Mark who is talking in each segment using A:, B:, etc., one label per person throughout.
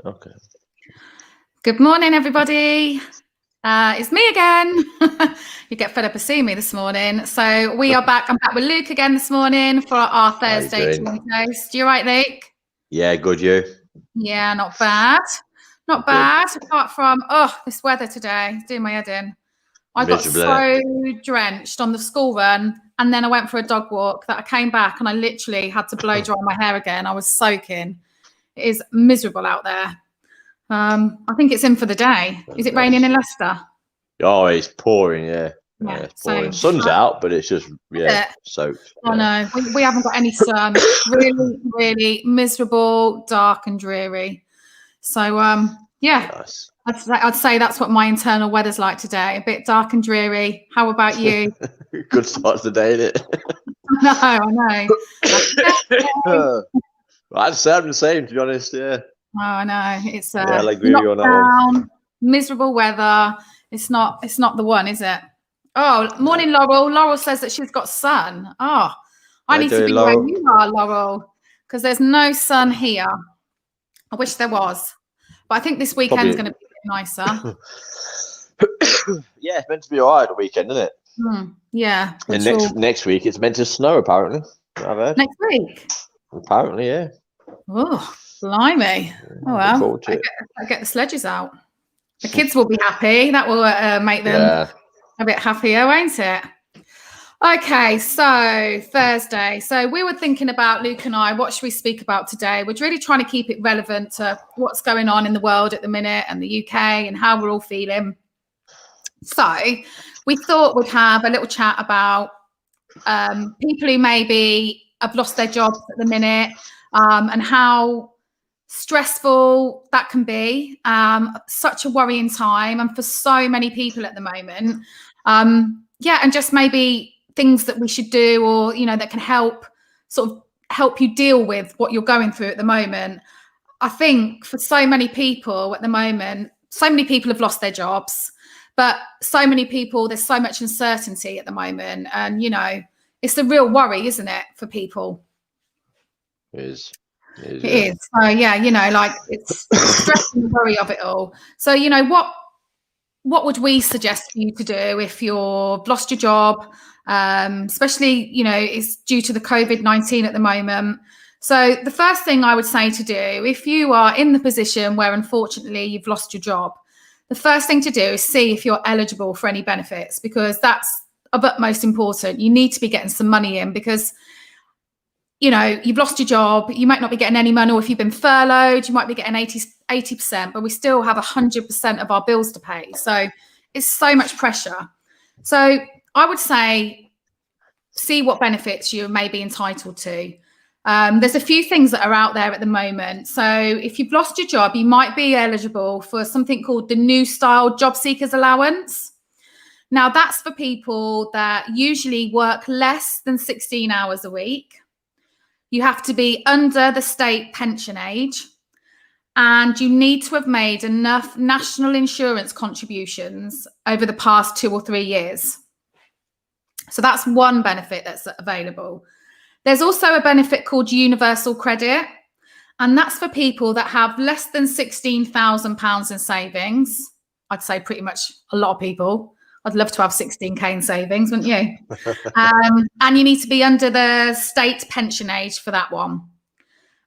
A: Okay.
B: Good morning, everybody. It's me again. You get fed up of seeing me this morning. So we are back. I'm back with Luke again this morning for our Thursday tea toast. You right, Luke?
A: Yeah, good, you?
B: Yeah, not bad. Not bad. Apart from, this weather today is doing my head in. I got so drenched on the school run, and then I went for a dog walk that I came back and I literally had to blow dry my hair again. I was soaking. It is miserable out there. I think it's in for the day. Is it raining in Leicester?
A: Oh, it's pouring, yeah.
B: Yeah,
A: it's pouring. Sun's out, but it's just, soaked.
B: Oh, no, we haven't got any sun. Really, really miserable, dark and dreary. So, nice. I'd say that's what my internal weather's like today. A bit dark and dreary. How about you?
A: Good start to the day, isn't it?
B: I know.
A: I'd say I'm the same, to be honest, yeah.
B: Oh, I know. It's
A: I agree with you on that one.
B: Miserable weather. It's not the one, is it? Oh, morning, Laurel. Laurel says that she's got sun. Oh, I need to be where you are, Laurel, because there's no sun here. I wish there was, but I think this weekend's going to be a bit nicer.
A: Yeah, it's meant to be all right the weekend, isn't it?
B: Yeah.
A: And next week it's meant to snow, apparently. I've heard.
B: Next week?
A: Apparently, yeah.
B: Oh, blimey. Oh, well, I get the sledges out. The kids will be happy. That will make them a bit happier, won't it? Okay, so Thursday. So we were thinking about, Luke and I, what should we speak about today? We're really trying to keep it relevant to what's going on in the world at the minute and the UK and how we're all feeling. So we thought we'd have a little chat about people who maybe have lost their jobs at the minute and how stressful that can be. Such a worrying time, and for so many people at the moment. And just maybe things that we should do, or that can help you deal with what you're going through at the moment. I think for so many people at the moment, so many people have lost their jobs, but so many people, there's so much uncertainty at the moment, and it's a real worry, isn't it, for people?
A: It is.
B: It is. So it's stress and worry of it all. So what would we suggest for you to do if you've lost your job, especially it's due to the COVID-19 at the moment? So the first thing I would say to do, if you are in the position where unfortunately you've lost your job, the first thing to do is see if you're eligible for any benefits, because that's of utmost important. You need to be getting some money in, because you've lost your job, you might not be getting any money, or if you've been furloughed, you might be getting 80%, but we still have 100% of our bills to pay. So it's so much pressure. So I would say, see what benefits you may be entitled to. There's a few things that are out there at the moment. So if you've lost your job, you might be eligible for something called the New Style Job Seekers Allowance. Now, that's for people that usually work less than 16 hours a week. You have to be under the state pension age, and you need to have made enough national insurance contributions over the past 2 or 3 years. So that's one benefit that's available. There's also a benefit called Universal Credit, and that's for people that have less than £16,000 in savings. I'd say pretty much a lot of people. I'd love to have 16k in savings, wouldn't you? And you need to be under the state pension age for that one.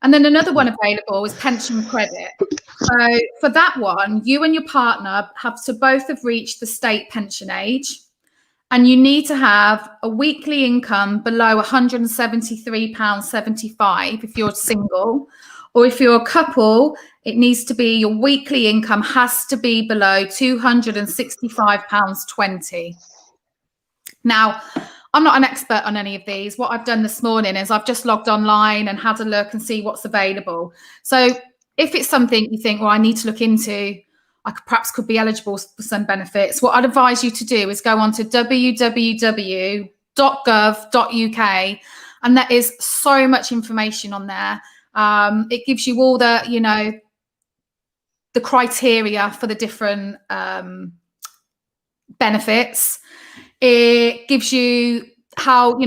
B: And then another one available is pension credit. So for that one, you and your partner have to both have reached the state pension age, and you need to have a weekly income below £173.75 if you're single, or if you're a couple, it needs to be, your weekly income has to be below £265.20. Now, I'm not an expert on any of these. What I've done this morning is I've just logged online and had a look and see what's available. So if it's something you think, well, I need to look into, I perhaps could be eligible for some benefits, what I'd advise you to do is go on to www.gov.uk, and there is so much information on there. It gives you all the, the criteria for the different benefits. It gives you how,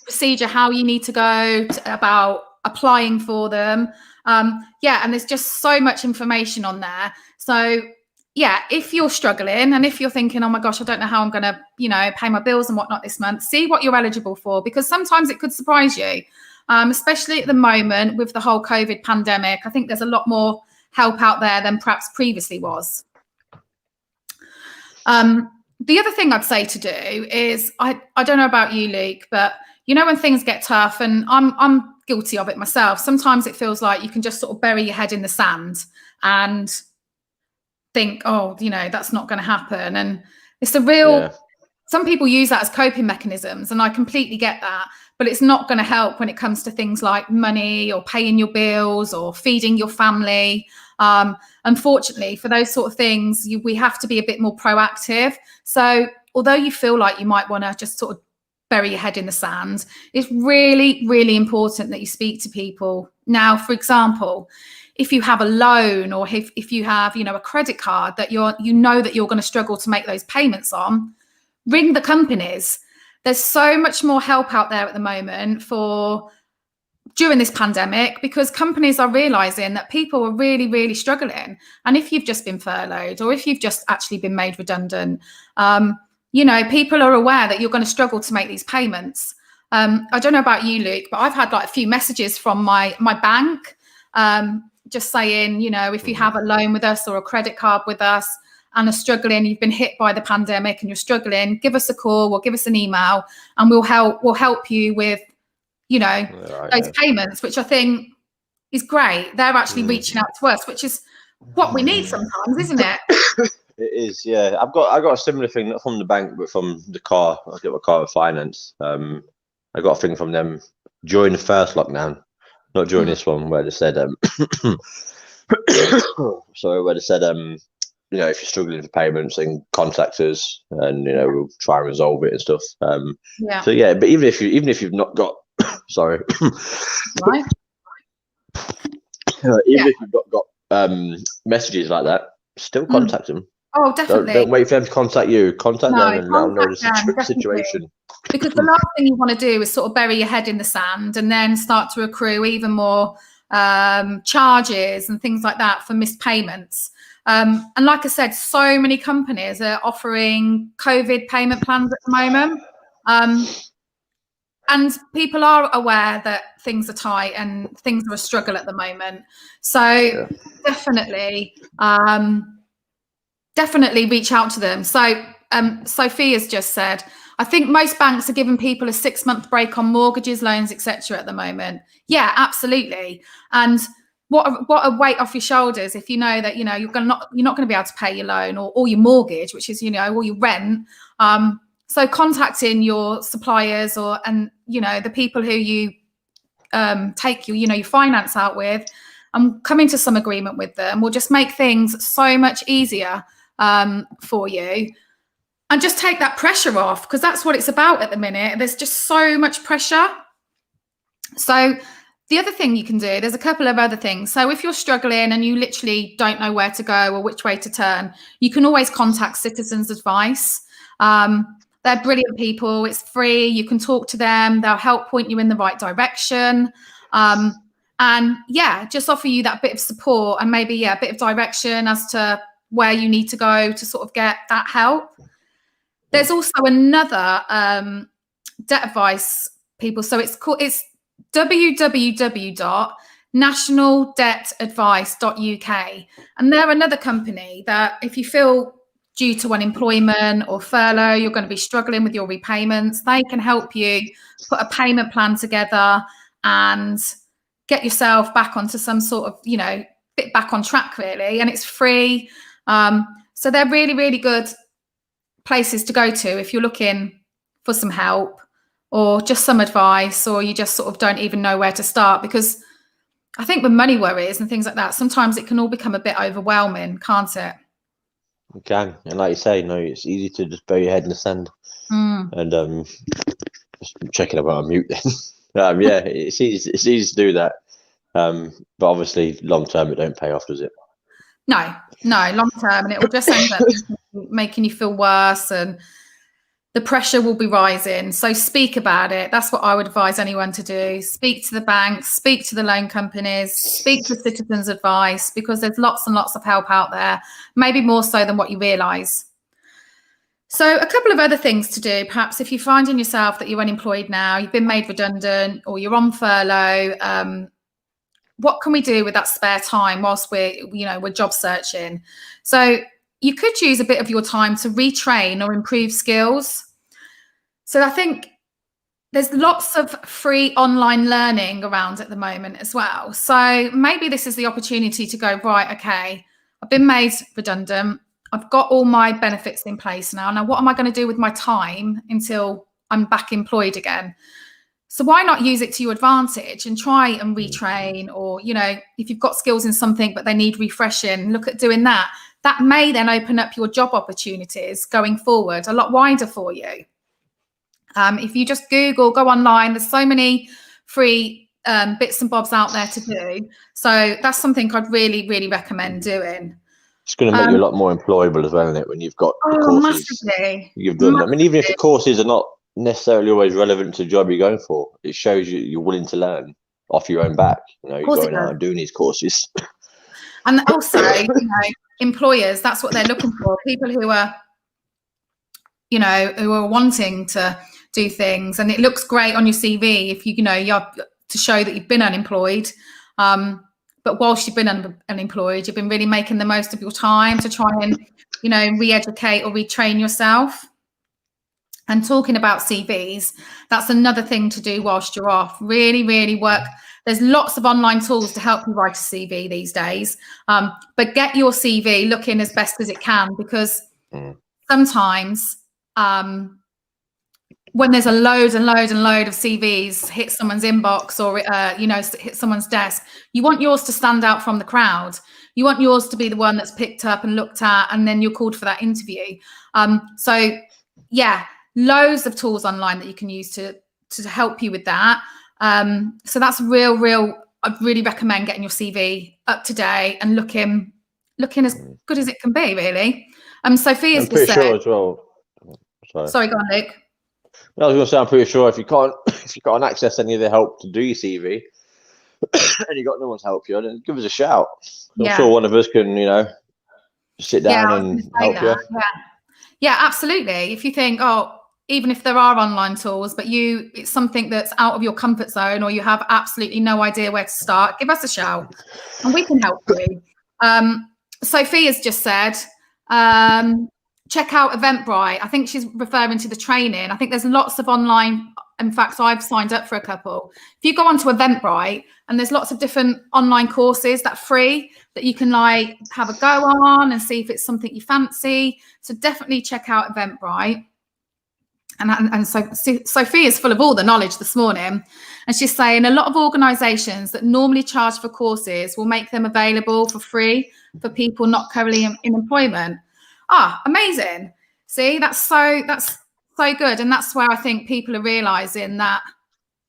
B: procedure, how you need to go about applying for them. Yeah, and there's just so much information on there. So yeah, if you're struggling and if you're thinking, oh my gosh, I don't know how I'm going to, pay my bills and whatnot this month, see what you're eligible for, because sometimes it could surprise you, especially at the moment with the whole COVID pandemic. I think there's a lot more help out there than perhaps previously was. The other thing I'd say to do is, I don't know about you, Luke, but when things get tough, and I'm guilty of it myself, sometimes it feels like you can just sort of bury your head in the sand and think, oh, that's not going to happen. And it's a real, some people use that as coping mechanisms, and I completely get that, but it's not going to help when it comes to things like money or paying your bills or feeding your family. Unfortunately, for those sort of things, we have to be a bit more proactive. So although you feel like you might want to just sort of bury your head in the sand, it's really, really important that you speak to people. Now, for example, if you have a loan, or if you have, a credit card that you're going to struggle to make those payments on, ring the companies. There's so much more help out there at the moment during this pandemic, because companies are realizing that people are really, really struggling. And if you've just been furloughed, or if you've just actually been made redundant, people are aware that you're going to struggle to make these payments. I don't know about you, Luke, but I've had like a few messages from my bank, just saying, if you have a loan with us or a credit card with us and are struggling, you've been hit by the pandemic and you're struggling, give us a call or give us an email, and we'll help you with, those payments, which I think is great. They're actually reaching out to us, which is what we need sometimes, isn't it?
A: It is, yeah. I got a similar thing, not from the bank, but from the car. I get my car with finance. I got a thing from them during the first lockdown, not during this one, where they said, sorry, where they said, if you're struggling for payments, then contact us, and we'll try and resolve it and stuff. So yeah, but even if you've not got, sorry,
B: right.
A: Even if you've got messages like that, still contact them.
B: Oh, definitely.
A: Don't wait for them to contact you. Contact them and let them know the situation.
B: Because the last thing you want to do is sort of bury your head in the sand and then start to accrue even more charges and things like that for missed payments. And like I said, so many companies are offering COVID payment plans at the moment. And people are aware that things are tight and things are a struggle at the moment. So definitely reach out to them. So Sophia's just said, I think most banks are giving people a 6-month break on mortgages, loans, etc. at the moment. Yeah, absolutely. And what a weight off your shoulders if you know that you're not going to be able to pay your loan or your mortgage, which is all your rent. So contacting your suppliers and the people who you take your finance out with, and coming to some agreement with them will just make things so much easier for you, and just take that pressure off, because that's what it's about at the minute. There's just so much pressure. So the other thing you can do, there's a couple of other things. So if you're struggling and you literally don't know where to go or which way to turn, you can always contact Citizens Advice. They're brilliant people. It's free. You can talk to them. They'll help point you in the right direction. And yeah, just offer you that bit of support and maybe a bit of direction as to where you need to go to sort of get that help. There's also another debt advice people. So it's www.nationaldebtadvice.uk. And they're another company that if you feel due to unemployment or furlough, you're going to be struggling with your repayments, they can help you put a payment plan together and get yourself back onto some sort of, bit back on track, really. And it's free. So they're really, really good places to go to if you're looking for some help or just some advice, or you just sort of don't even know where to start. Because I think with money worries and things like that, sometimes it can all become a bit overwhelming, can't it?
A: It can. And like you say, it's easy to just bury your head in the sand. And just checking about a mute then. Yeah, it's easy to do that. But obviously long term it don't pay off, does it?
B: No, long term, and it will just end up making you feel worse. And the pressure will be rising. So speak about it. That's what I would advise anyone to do. Speak to the banks, speak to the loan companies, speak to Citizens Advice, because there's lots and lots of help out there, maybe more so than what you realise. So a couple of other things to do, perhaps if you're finding yourself that you're unemployed now, you've been made redundant, or you're on furlough, what can we do with that spare time whilst we're job searching? So you could use a bit of your time to retrain or improve skills. So I think there's lots of free online learning around at the moment as well. So maybe this is the opportunity to go, right, okay, I've been made redundant. I've got all my benefits in place now. Now, what am I going to do with my time until I'm back employed again? So why not use it to your advantage and try and retrain, or, if you've got skills in something but they need refreshing, look at doing that. That may then open up your job opportunities going forward a lot wider for you. If you just Google, go online, there's so many free bits and bobs out there to do. So that's something I'd really, really recommend doing.
A: It's going to make you a lot more employable as well, isn't it? When you've got the courses
B: massively.
A: You've done. I mean, even if the courses are not necessarily always relevant to the job you're going for, it shows you're willing to learn off your own back. You're going out and doing these courses.
B: And also, employers, that's what they're looking for. People who are, who are wanting to do things. And it looks great on your CV if you have to show that you've been unemployed. But whilst you've been unemployed, you've been really making the most of your time to try and, re-educate or retrain yourself. And talking about CVs, that's another thing to do whilst you're off. Really, really work. There's lots of online tools to help you write a CV these days. But get your CV looking as best as it can, because sometimes when there's a load and load and load of CVs hit someone's inbox or, hit someone's desk, you want yours to stand out from the crowd. You want yours to be the one that's picked up and looked at, and then you're called for that interview. So, yeah, loads of tools online that you can use to help you with that. So that's real. I'd really recommend getting your CV up to date and looking as good as it can be, really. Sophia's
A: I'm pretty sure as well.
B: Sorry, go on, Luke.
A: I was going to say, I'm pretty sure if you can't access any of the help to do your CV, and you got no one to help you, then give us a shout. I'm sure one of us can, sit down and help you.
B: Yeah, absolutely. If you think, even if there are online tools, but it's something that's out of your comfort zone, or you have absolutely no idea where to start, give us a shout and we can help you. Sophia's just said, check out Eventbrite. I think she's referring to the training. I think there's lots of online. In fact, I've signed up for a couple. If you go onto Eventbrite, and there's lots of different online courses that are free that you can have a go on and see if it's something you fancy. So definitely check out Eventbrite. And so Sophia's full of all the knowledge this morning. And she's saying a lot of organisations that normally charge for courses will make them available for free for people not currently in employment. Amazing. See, that's so good. And that's where I think people are realising that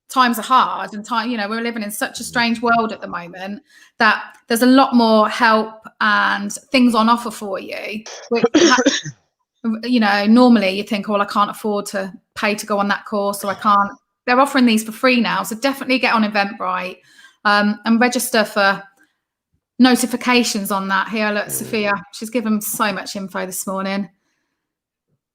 B: times are hard, and we're living in such a strange world at the moment that there's a lot more help and things on offer for you. Which, normally you think, I can't afford to pay to go on that course, or I can't. They're offering these for free now. So definitely get on Eventbrite and register for notifications on that. Here, look, Sophia, she's given so much info this morning.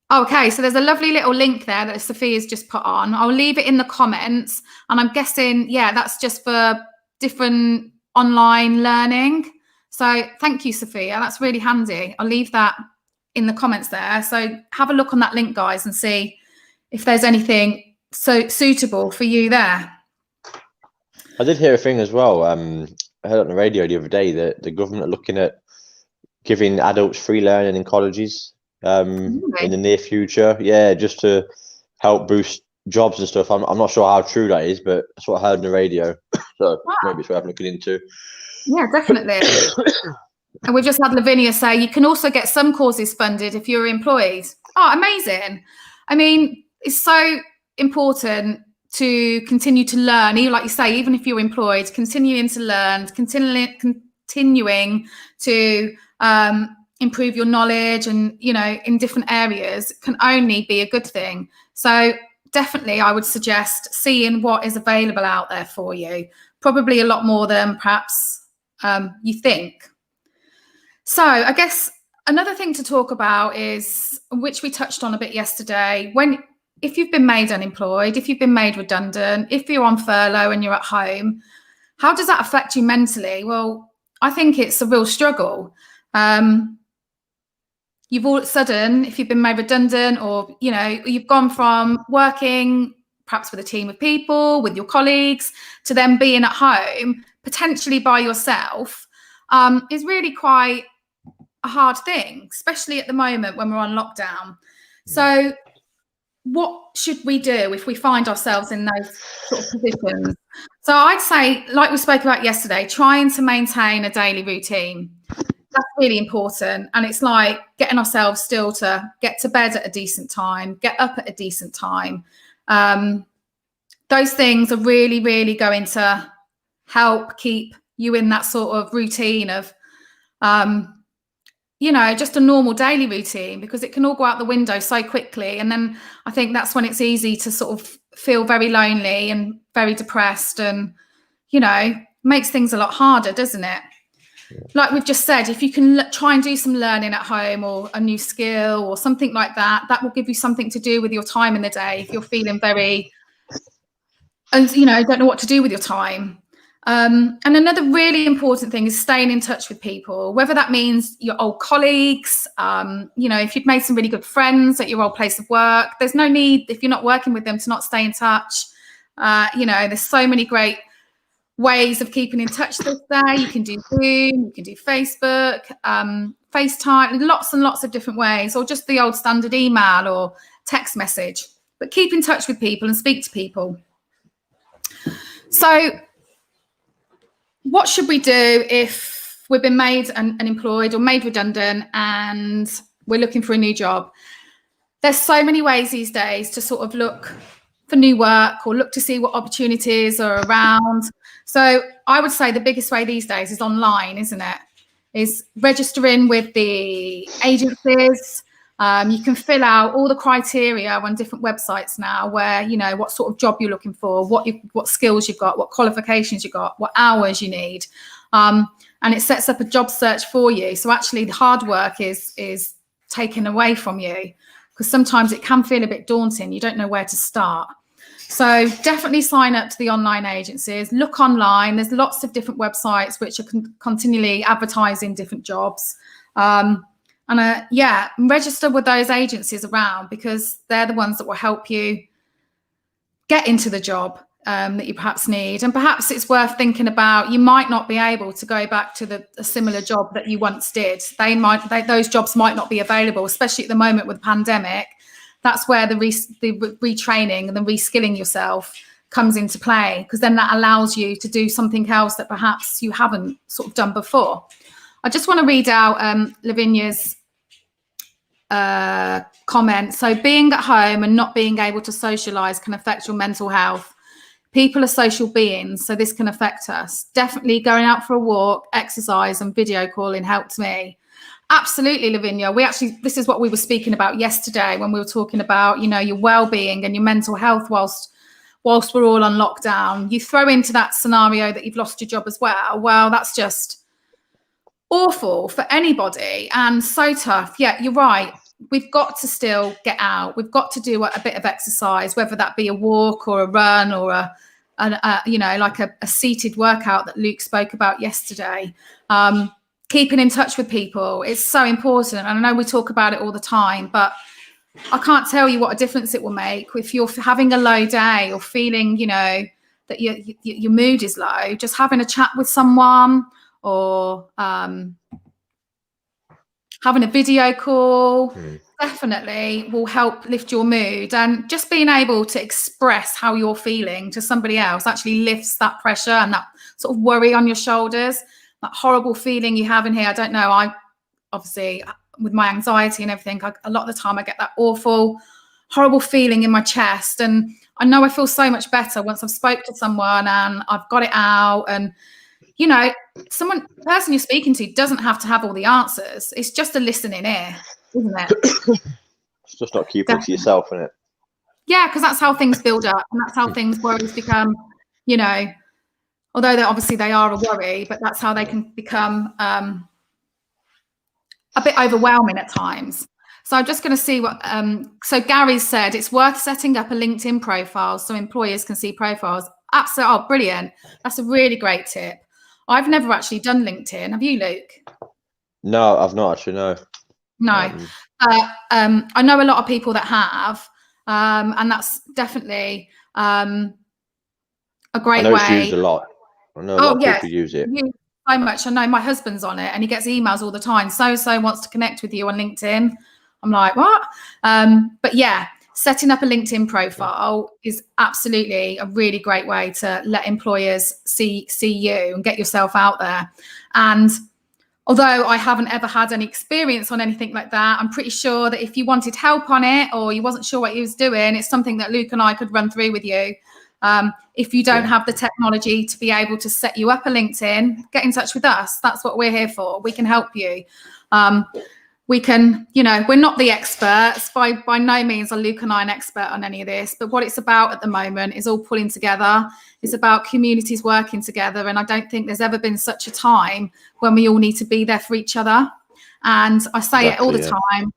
B: Okay, so there's a lovely little link there that Sophia's just put on. I'll leave it in the comments, and I'm guessing, that's just for different online learning. So thank you, Sophia. That's really handy. I'll leave that in the comments there. So have a look on that link, guys, and see if there's anything so suitable for you there.
A: I did hear a thing as well. I heard on the radio the other day that the government are looking at giving adults free learning in colleges in the near future. Yeah, just to help boost jobs and stuff. I'm not sure how true that is, but that's what I heard on the radio. So maybe it's worth looking into.
B: Yeah, definitely. And we've just had Lavinia say you can also get some courses funded if you're employed. Amazing. I mean, it's so important to continue to learn, even like you say, even if you're employed, continuing to learn, continuing to improve your knowledge and, you know, in different areas can only be a good thing. So definitely I would suggest seeing what is available out there for you, probably a lot more than perhaps you think. So I guess another thing to talk about is, which we touched on a bit yesterday, if you've been made unemployed, if you've been made redundant, if you're on furlough and you're at home, how does that affect you mentally? Well, I think it's a real struggle. You've all of a sudden, if you've been made redundant, or, you know, you've gone from working perhaps with a team of people, with your colleagues, to then being at home, potentially by yourself, is really quite a hard thing, especially at the moment when we're on lockdown. So what should we do if we find ourselves in those sort of positions? So I'd say, like we spoke about yesterday, trying to maintain a daily routine. That's really important. And it's like getting ourselves still to get to bed at a decent time, get up at a decent time. Those things are really, really going to help keep you in that sort of routine of, you know, just a normal daily routine, because it can all go out the window so quickly. And then I think that's when it's easy to sort of feel very lonely and very depressed, and, you know, makes things a lot harder, doesn't it? Like we've just said, if you can try and do some learning at home, or a new skill or something like that, that will give you something to do with your time in the day if you're feeling very, and, you know, don't know what to do with your time. And another really important thing is staying in touch with people, whether that means your old colleagues, you know, if you've made some really good friends at your old place of work, there's no need, if you're not working with them, to not stay in touch. You know, there's so many great ways of keeping in touch this day. You can do Zoom, you can do Facebook, FaceTime, lots and lots of different ways, or just the old standard email or text message. But keep in touch with people and speak to people. So what should we do if we've been made unemployed or made redundant and we're looking for a new job? There's so many ways these days to sort of look for new work or look to see what opportunities are around. So I would say the biggest way these days is online, isn't it? Is registering with the agencies. You can fill out all the criteria on different websites now, where, you know, what sort of job you're looking for, what skills you've got, what qualifications you've got, what hours you need. And it sets up a job search for you. So actually the hard work is taken away from you, because sometimes it can feel a bit daunting. You don't know where to start. So definitely sign up to the online agencies. Look online. There's lots of different websites which are continually advertising different jobs. Yeah, register with those agencies around, because they're the ones that will help you get into the job that you perhaps need. And perhaps it's worth thinking about, you might not be able to go back to a similar job that you once did. Those jobs might not be available, especially at the moment with the pandemic. That's where the retraining and the reskilling yourself comes into play, because then that allows you to do something else that perhaps you haven't sort of done before. I just want to read out Lavinia's comment. So being at home and not being able to socialize can affect your mental health. People are social beings, so this can affect us. Definitely going out for a walk, exercise, and video calling helped me. Absolutely, Lavinia. This is what we were speaking about yesterday when we were talking about, you know, your well-being and your mental health whilst we're all on lockdown. You throw into that scenario that you've lost your job as well. Well, that's just awful for anybody and so tough. Yeah, you're right. We've got to still get out. We've got to do a bit of exercise, whether that be a walk or a run or you know, like a seated workout that Luke spoke about yesterday. Keeping in touch with people is so important. And I know we talk about it all the time, but I can't tell you what a difference it will make if you're having a low day or feeling, you know, that your mood is low. Just having a chat with someone, or having a video call definitely will help lift your mood. And just being able to express how you're feeling to somebody else actually lifts that pressure and that sort of worry on your shoulders. That horrible feeling you have in here. I don't know. I obviously, with my anxiety and everything, a lot of the time I get that awful, horrible feeling in my chest. And I know I feel so much better once I've spoke to someone and I've got it out. And you know, the person you're speaking to doesn't have to have all the answers. It's just a listening ear, isn't it?
A: It's just not keeping it to yourself, isn't it?
B: Yeah, because that's how things build up, and that's how worries become, you know, although obviously they are a worry, but that's how they can become a bit overwhelming at times. So I'm just going to see what, so Gary said it's worth setting up a LinkedIn profile so employers can see profiles. Absolutely. Oh, brilliant. That's a really great tip. I've never actually done LinkedIn. Have you, Luke?
A: No, I've not actually, no.
B: No. I know a lot of people that have, and that's definitely a great way.
A: It's used a lot. I know a lot of people use it.
B: So much. I know my husband's on it and he gets emails all the time. So wants to connect with you on LinkedIn. I'm like, what? But yeah, setting up a LinkedIn profile is absolutely a really great way to let employers see you and get yourself out there. And although I haven't ever had any experience on anything like that, I'm pretty sure that if you wanted help on it or you wasn't sure what you was doing, it's something that Luke and I could run through with you. If you don't have the technology to be able to set you up a LinkedIn, get in touch with us. That's what we're here for. We can help you. We can, you know, we're not the experts. By no means are Luke and I an expert on any of this, but what it's about at the moment is all pulling together. It's about communities working together. And I don't think there's ever been such a time when we all need to be there for each other. And I say it all the time.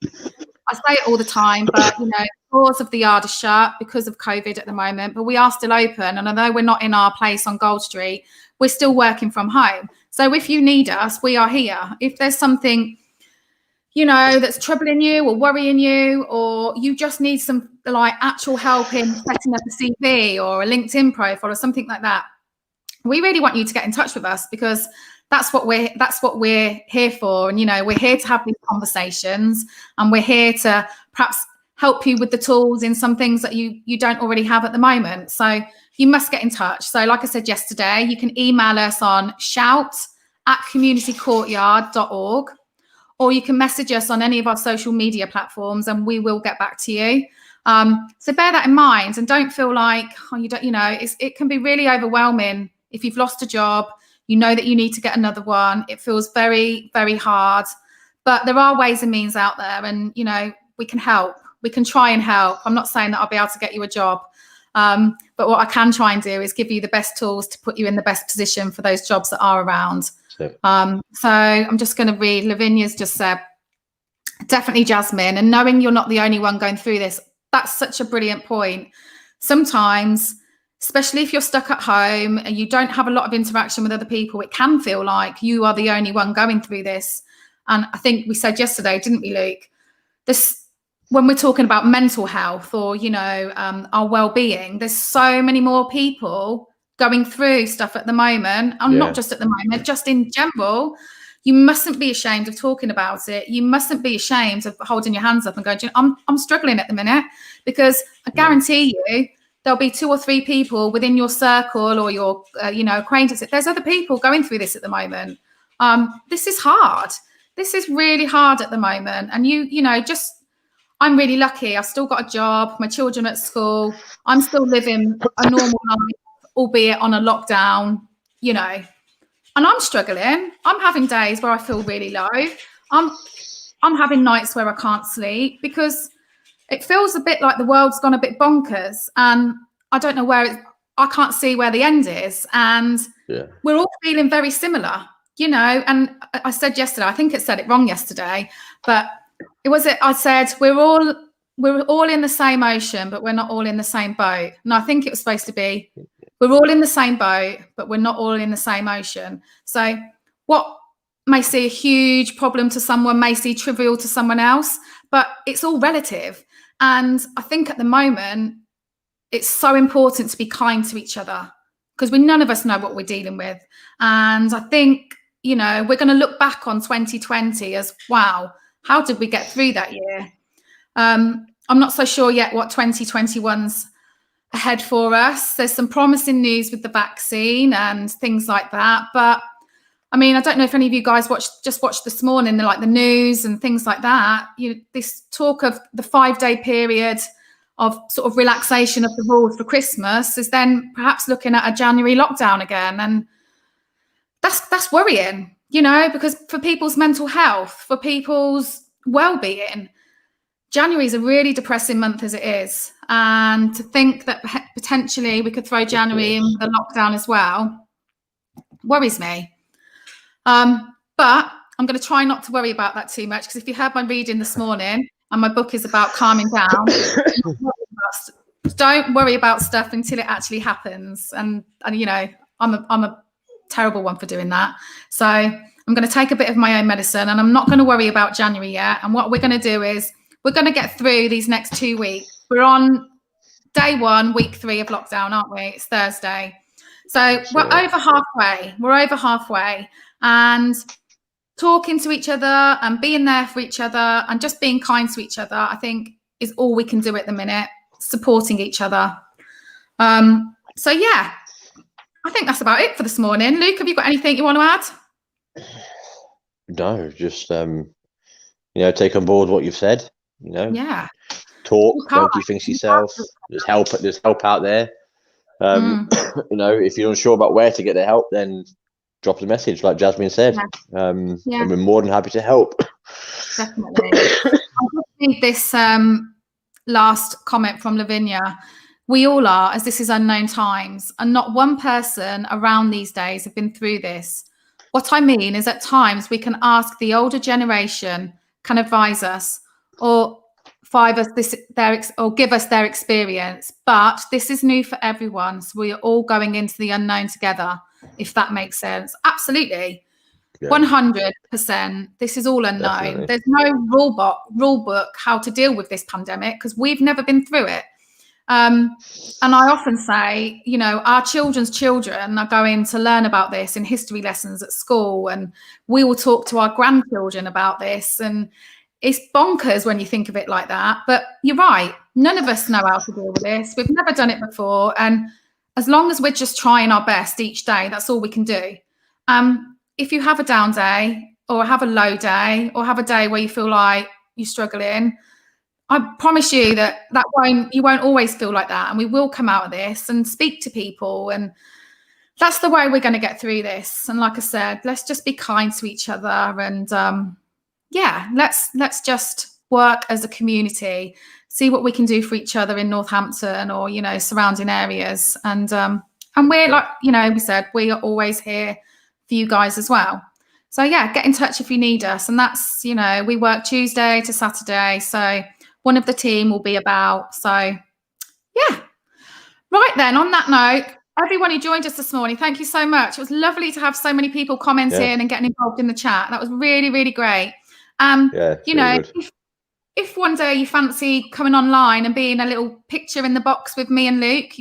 B: I say it all the time, but, you know, doors of the yard are shut because of COVID at the moment, but we are still open. And although we're not in our place on Gold Street, we're still working from home. So if you need us, we are here. If there's something, you know, that's troubling you or worrying you, or you just need some like actual help in setting up a CV or a LinkedIn profile or something like that, we really want you to get in touch with us, because that's what we're here for. And, you know, we're here to have these conversations, and we're here to perhaps help you with the tools in some things that you don't already have at the moment. So you must get in touch. So like I said yesterday, you can email us on shout@communitycourtyard.org, or you can message us on any of our social media platforms and we will get back to you. So bear that in mind, and don't feel like, it can be really overwhelming if you've lost a job. You know that you need to get another one. It feels very, very hard, but there are ways and means out there, and, you know, we can help. We can try and help. I'm not saying that I'll be able to get you a job, but what I can try and do is give you the best tools to put you in the best position for those jobs that are around. So I'm just going to read. Lavinia's just said, definitely, Jasmine, and knowing you're not the only one going through this, that's such a brilliant point. Sometimes, especially if you're stuck at home and you don't have a lot of interaction with other people, it can feel like you are the only one going through this. And I think we said yesterday, didn't we, Luke? When we're talking about mental health or, you know, our well-being, there's so many more people going through stuff at the moment, and not just at the moment, just in general. You mustn't be ashamed of talking about it. You mustn't be ashamed of holding your hands up and going, I'm struggling at the minute, because I guarantee you there'll be 2 or 3 people within your circle or your, acquaintances. There's other people going through this at the moment. This is hard. This is really hard at the moment. And I'm really lucky. I've still got a job. My children at school. I'm still living a normal life, albeit on a lockdown, you know. And I'm struggling. I'm having days where I feel really low. I'm having nights where I can't sleep because it feels a bit like the world's gone a bit bonkers, and I don't know I can't see where the end is. And we're all feeling very similar, you know. And I said yesterday, I think it said it wrong yesterday, but I said, we're all in the same ocean, but we're not all in the same boat. And I think it was supposed to be, we're all in the same boat, but we're not all in the same ocean. So what may see a huge problem to someone may see trivial to someone else, but it's all relative. And I think at the moment, it's so important to be kind to each other, because none of us know what we're dealing with. And I think, you know, we're going to look back on 2020 as, wow, how did we get through that year? I'm not so sure yet what 2021's ahead for us. There's some promising news with the vaccine and things like that. But I mean, I don't know if any of you guys watched this morning, the news and things like that. This talk of the 5-day period of sort of relaxation of the rules for Christmas is then perhaps looking at a January lockdown again. And that's worrying, you know, because for people's mental health, for people's well-being, January is a really depressing month as it is. And to think that potentially we could throw January in the lockdown as well worries me. But I'm going to try not to worry about that too much, because if you heard my reading this morning, and my book is about calming down, don't worry about stuff until it actually happens. And you know, I'm a terrible one for doing that. So I'm going to take a bit of my own medicine, and I'm not going to worry about January yet. And what we're going to do is we're going to get through these next 2 weeks. We're on day 1, week 3 of lockdown, aren't we? It's Thursday. So we're over halfway. We're over halfway. And talking to each other and being there for each other and just being kind to each other, I think, is all we can do at the minute, supporting each other. So, yeah, I think that's about it for this morning. Luke, have you got anything you want to add?
A: No, just, you know, take on board what you've said, you know.
B: Yeah.
A: Talk, don't keep things to yourself. There's help out there. You know, if you're unsure about where to get the help, then drop us a message, like Jasmin said. And we're more than happy to help.
B: Definitely. I just read this last comment from Lavinia. We all are, as this is unknown times, and not one person around these days have been through this. What I mean is, at times we can ask the older generation, can advise us, or give us their experience. But this is new for everyone, so we are all going into the unknown together, if that makes sense. Absolutely. 100%. This is all unknown. Definitely. There's no rule book how to deal with this pandemic, because we've never been through it. And I often say, you know, our children's children are going to learn about this in history lessons at school, and we will talk to our grandchildren about this. And it's bonkers when you think of it like that. But you're right. None of us know how to deal with this. We've never done it before. And as long as we're just trying our best each day, that's all we can do. If you have a down day, or have a low day, or have a day where you feel like you're struggling, I promise you that you won't always feel like that. And we will come out of this and speak to people. And that's the way we're going to get through this. And like I said, let's just be kind to each other. And let's just work as a community, see what we can do for each other in Northampton, or, you know, surrounding areas. And we're, like, you know, we said, we are always here for you guys as well. So yeah, get in touch if you need us. And that's, you know, we work Tuesday to Saturday. So one of the team will be about. So yeah. Right then, on that note, everyone who joined us this morning, thank you so much. It was lovely to have so many people commenting and getting involved in the chat. That was really, really great. You know, if one day you fancy coming online and being a little picture in the box with me and Luke,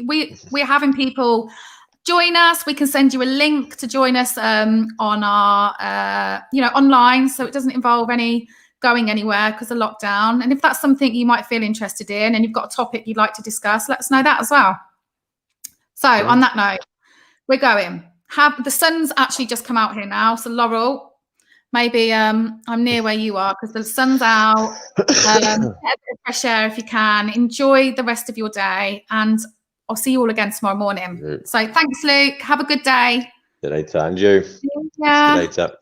B: we're having people join us. We can send you a link to join us on our, you know, online. So it doesn't involve any going anywhere because of lockdown. And if that's something you might feel interested in, and you've got a topic you'd like to discuss, let us know that as well. So on that note, we're going. The sun's actually just come out here now. So Laurel, maybe I'm near where you are, because the sun's out. Get a bit of fresh air if you can. Enjoy the rest of your day, and I'll see you all again tomorrow morning. So thanks, Luke. Have a good day.
A: See you later, and you.
B: See you later.